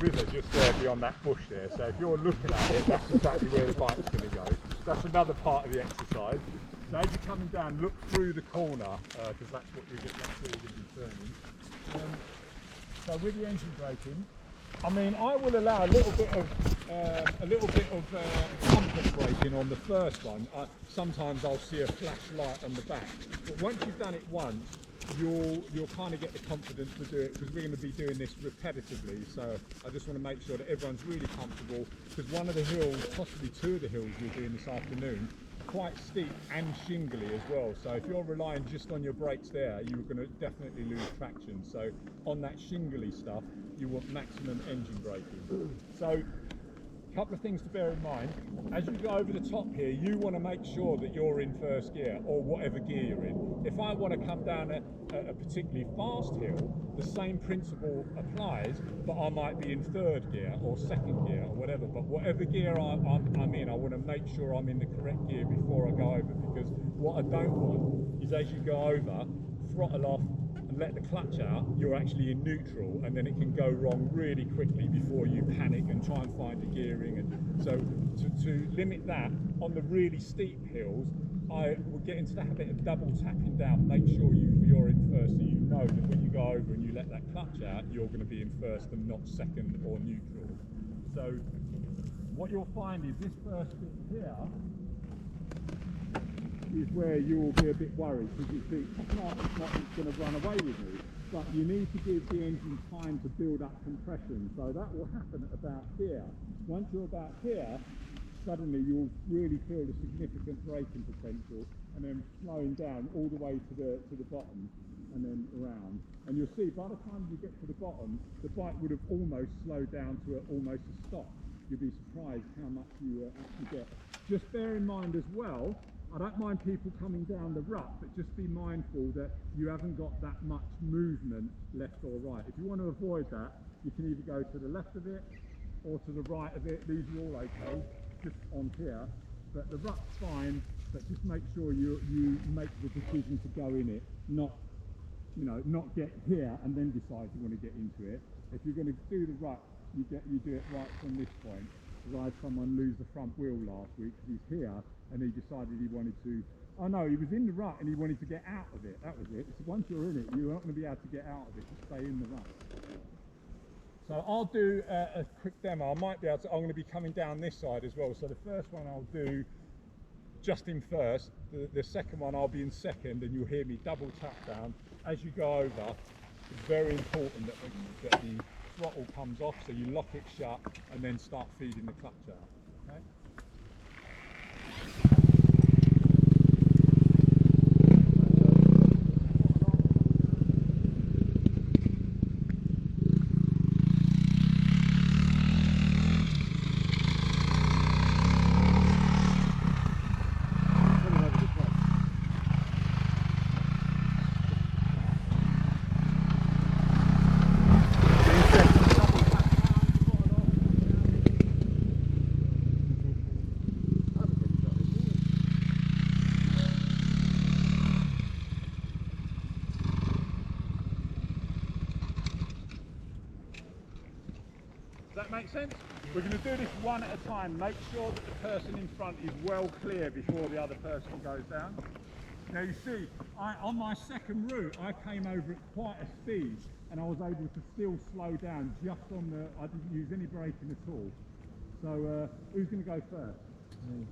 river just there beyond that bush there. So if you're looking at it, that's exactly where the bike's going to go. That's another part of the exercise. So as you're coming down, look through the corner, because that's what you're going to be turning. So with the engine braking, I mean, I will allow a little bit of comfort braking on the first one. Sometimes I'll see a flash light on the back, but once you've done it once, you'll kind of get the confidence to do it, because we're going to be doing this repetitively. So I just want to make sure that everyone's really comfortable, because one of the hills, possibly two of the hills we're doing this afternoon, quite steep and shingly as well. So if you're relying just on your brakes there, you're going to definitely lose traction. So on that shingly stuff, you want maximum engine braking. So a couple of things to bear in mind. As you go over the top here, you want to make sure that you're in first gear, or whatever gear you're in. If I want to come down a particularly fast hill, the same principle applies, but I might be in third gear or second gear or whatever. But whatever gear I'm in, I want to make sure I'm in the correct gear before I go over, because what I don't want is, as you go over, throttle off and let the clutch out, you're actually in neutral, and then it can go wrong really quickly before you panic and try and find your gearing. And so to limit that, on the really steep hills, I will get into the habit of double tapping down. Make sure you're in first, so you know that when you go over and you let that clutch out, you're going to be in first and not second or neutral. So what you'll find is this first bit here is where you'll be a bit worried, because you think, it's not going to run away with me. But you need to give the engine time to build up compression. So that will happen at about here. Once you're about here, suddenly you'll really feel the significant braking potential, and then slowing down all the way to the bottom and then around. And you'll see by the time you get to the bottom, the bike would have almost slowed down to almost a stop. You'll be surprised how much you actually get. Just bear in mind as well, I don't mind people coming down the rut, but just be mindful that you haven't got that much movement left or right. If you want to avoid that, you can either go to the left of it or to the right of it. These are all okay, just on here. But the rut's fine, but just make sure you make the decision to go in it, not get here and then decide you want to get into it. If you're going to do the rut, you do it right from this point. Because I had someone lose the front wheel last week. He's here, and he decided he wanted to. Oh no, he was in the rut and he wanted to get out of it. That was it. So once you're in it, you're not going to be able to get out of it. Just stay in the rut. So I'll do a quick demo. I might be able to. I'm going to be coming down this side as well. So the first one I'll do just in first. The second one I'll be in second, and you'll hear me double tap down as you go over. It's very important that the throttle comes off, so you lock it shut and then start feeding the clutch out. Okay? Does that make sense? We're going to do this one at a time. Make sure that the person in front is well clear before the other person goes down. Now you see, on my second route, I came over at quite a speed, and I was able to still slow down just on I didn't use any braking at all. So who's going to go first? Me.